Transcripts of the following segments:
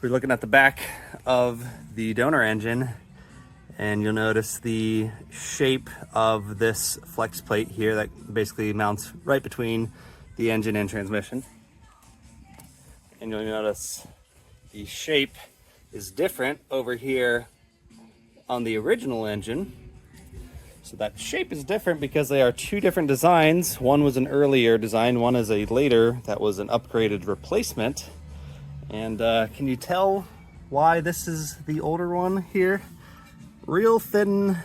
We're looking at the back of the donor engine, and you'll notice the shape of this flex plate here that basically mounts right between the engine and transmission. And you'll notice the shape is different over here on the original engine. So that shape is different because they are two different designs. One was an earlier design, one is a later that was an upgraded replacement. And can you tell why this is the older one here? Real thin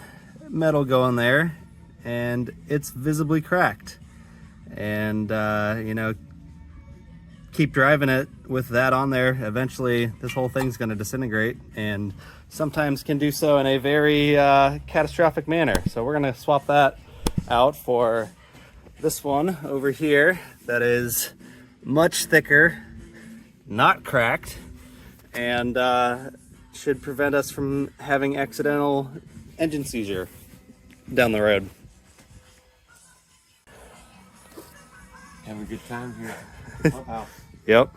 metal going there, and it's visibly cracked. And you know, keep driving it with that on there, eventually this whole thing's going to disintegrate, and sometimes can do so in a very catastrophic manner. So we're going to swap that out for this one over here that is much thicker, not cracked, and should prevent us from having accidental engine seizure down the road. Having a good time here at the clubhouse. Yep.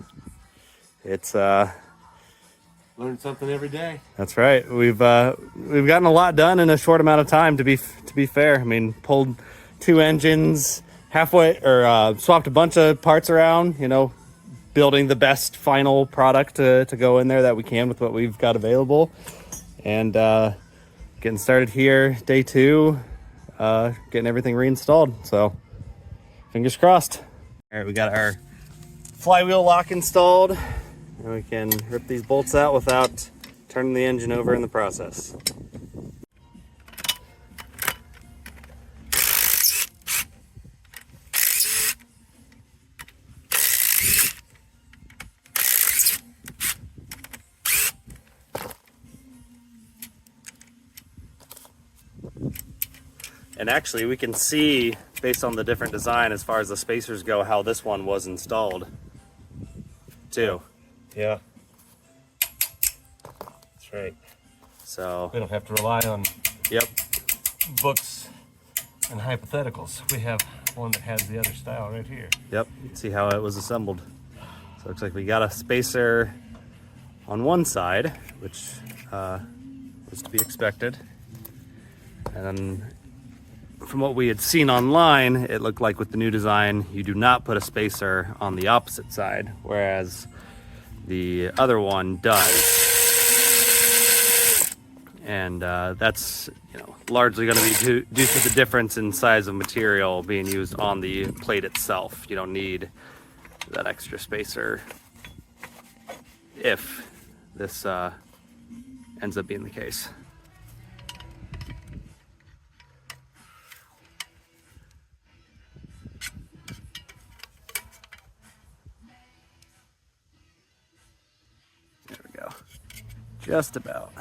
It's Learn something every day. that's right. We've gotten a lot done in a short amount of time, to be fair. I mean, pulled two engines halfway, or swapped a bunch of parts around, you know, building the best final product to go in there that we can with what we've got available. And getting started here, day 2, getting everything reinstalled. So fingers crossed. All right, we got our flywheel lock installed, and we can rip these bolts out without turning the engine over in the process. And actually, we can see, based on the different design as far as the spacers go, how this one was installed too. Yeah. That's right. So We don't have to rely on yep. books and hypotheticals. We have one that has the other style right here. Yep, see how it was assembled. So it looks like we got a spacer on one side, which was to be expected. And then from what we had seen online, it looked like with the new design, you do not put a spacer on the opposite side, whereas the other one does. And that's, you know, largely going to be due to the difference in size of material being used on the plate itself. You don't need that extra spacer if this ends up being the case. There we go. Just about.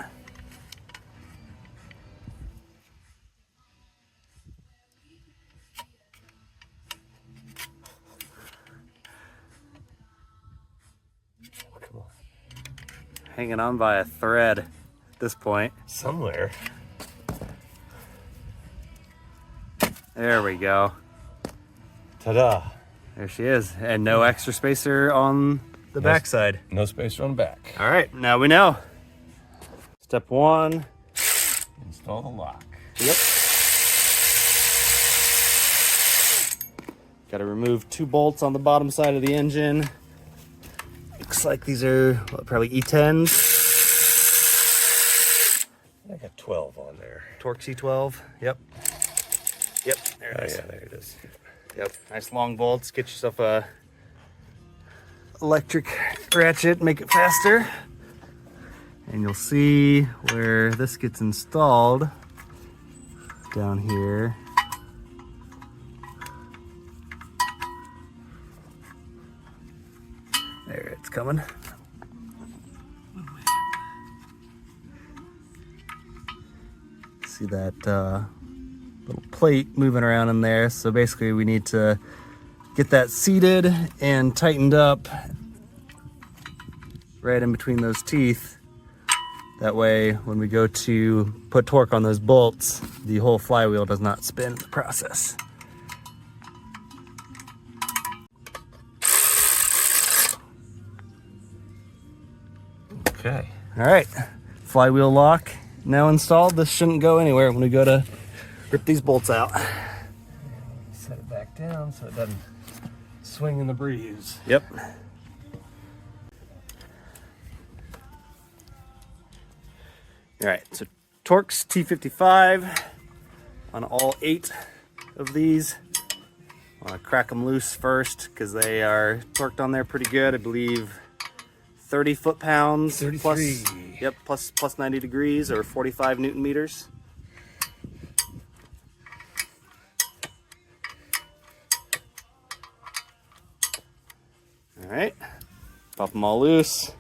Hanging on by a thread at this point. Somewhere. There we go. Ta-da. There she is. And no extra spacer on the backside. No spacer on the back. All right, now we know. Step 1. Install the lock. Yep. Got to remove 2 bolts on the bottom side of the engine. Looks like these are probably E10s. I got 12 on there. Torx E12. Yep. Yep. There it is. Yeah, there it is. Yep. Nice long bolts. Get yourself a electric ratchet. Make it faster. And you'll see where this gets installed down here. There, it's coming. See that little plate moving around in there. So basically we need to get that seated and tightened up right in between those teeth. That way, when we go to put torque on those bolts, the whole flywheel does not spin in the process. Okay. All right, flywheel lock now installed. This shouldn't go anywhere when we go to rip these bolts out. Set it back down so it doesn't swing in the breeze. Yep. All right, so Torx T55 on all 8 of these. I want to crack them loose first because they are torqued on there pretty good. I believe 30 foot-pounds. 33. Plus 90 degrees or 45 Newton meters. All right, pop them all loose.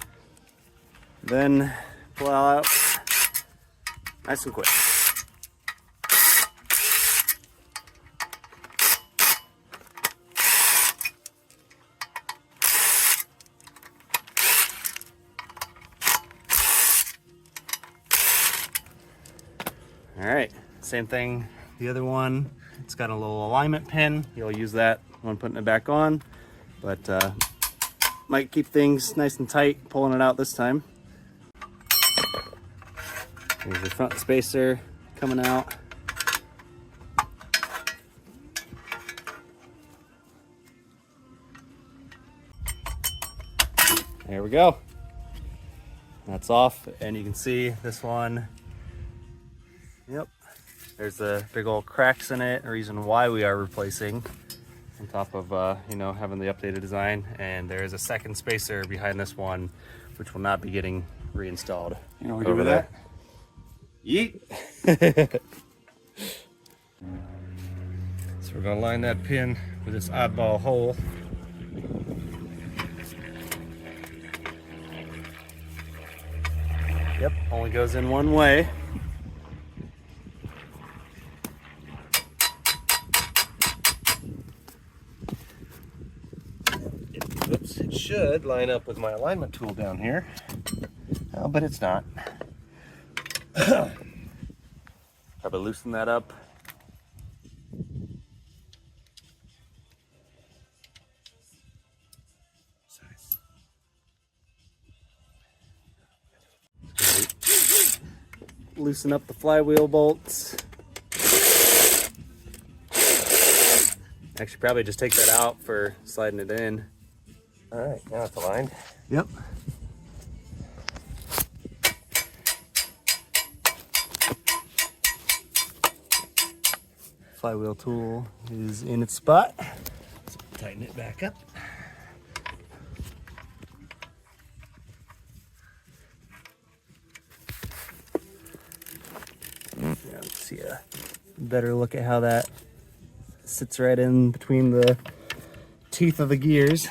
Then pull out nice and quick. All right, same thing, the other one. It's got a little alignment pin. You'll use that when putting it back on, but might keep things nice and tight pulling it out this time. Here's your front spacer coming out. There we go. That's off, and you can see this one. Yep, there's the big old cracks in it, a reason why we are replacing on top of you know, having the updated design. And there is a second spacer behind this one which will not be getting reinstalled. You know what we do with that? Yeet. So we're gonna line that pin with this oddball hole. Yep, only goes in one way. Oops, it should line up with my alignment tool down here. Oh, but it's not. Probably loosen that up. Loosen up the flywheel bolts. Actually, probably just take that out for sliding it in. All right, now it's aligned. Yep. Flywheel tool is in its spot. So tighten it back up. Yeah, let's see a better look at how that sits right in between the teeth of the gears.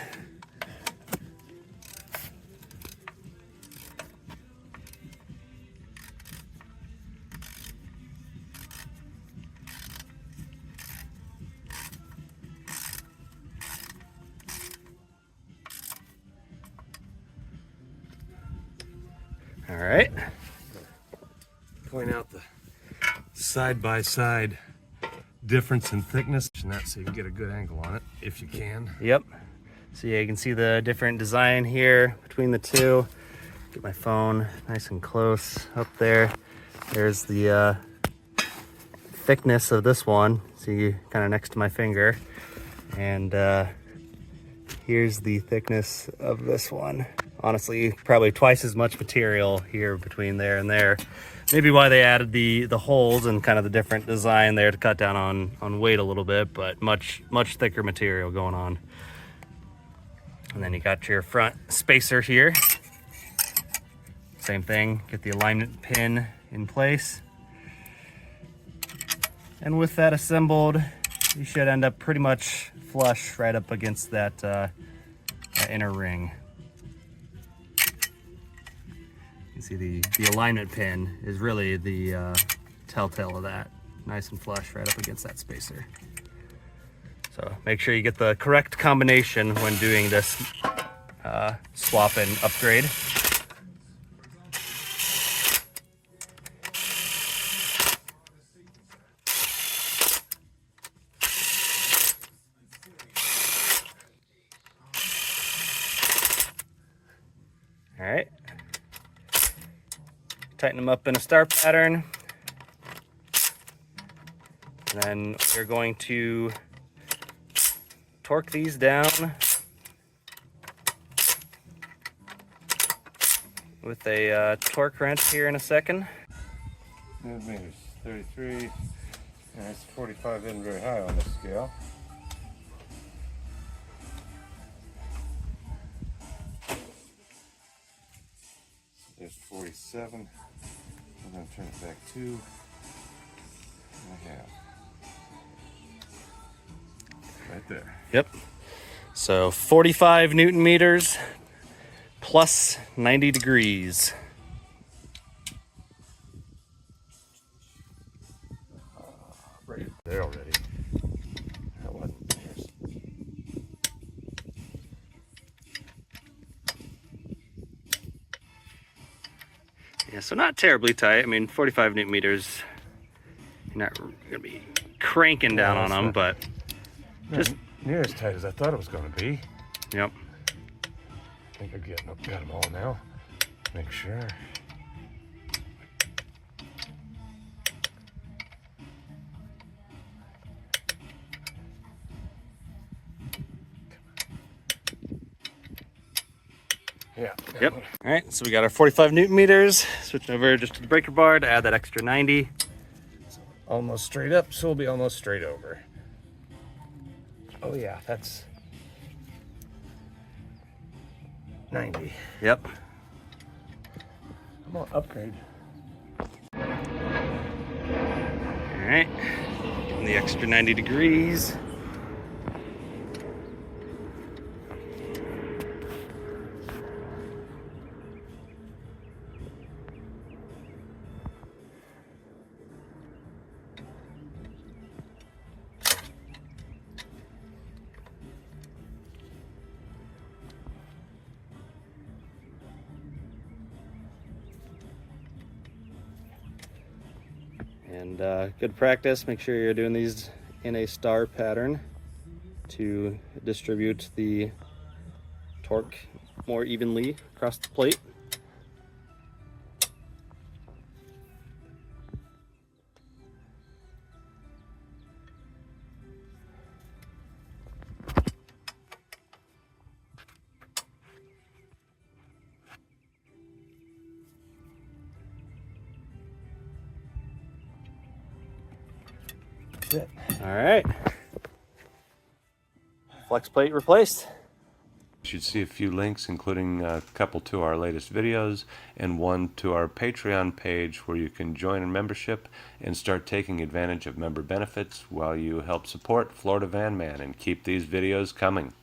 All right. Point out the side-by-side difference in thickness, and that so you can get a good angle on it if you can. Yep. So yeah, you can see the different design here between the two. Get my phone nice and close up there. There's the thickness of this one. See, kind of next to my finger. And here's the thickness of this one. Honestly, probably twice as much material here between there and there. Maybe why they added the holes and kind of the different design there to cut down on weight a little bit, but much thicker material going on. And then you got your front spacer here. Same thing, get the alignment pin in place. And with that assembled, you should end up pretty much flush right up against that inner ring. You see the alignment pin is really the telltale of that. Nice and flush right up against that spacer. So make sure you get the correct combination when doing this swap and upgrade. All right. tighten them up in a star pattern. And then we're going to torque these down with a torque wrench here in a second. Newton meters, 33, and it's 45 isn't very high on this scale. There's 47. I'm going to turn it back 2 and a half. Right there. Yep. So 45 Newton meters plus 90 degrees. Right there already. That wasn't theirs. Yeah, so not terribly tight. I mean, 45 Newton meters, you're not going to be cranking down on them, but just near as tight as I thought it was going to be. Yep. I think I've got them all now. Make sure. Yeah. Yep. All right, so we got our 45 Newton meters. Switching over just to the breaker bar to add that extra 90. Almost straight up, so we'll be almost straight over. Oh yeah, that's 90. Yep. I'm gonna upgrade. All right, and the extra 90 degrees. And good practice, make sure you're doing these in a star pattern to distribute the torque more evenly across the plate. That's it. All right, flex plate replaced. You should see a few links, including a couple to our latest videos and one to our Patreon page where you can join a membership and start taking advantage of member benefits while you help support Florida Van Man and keep these videos coming.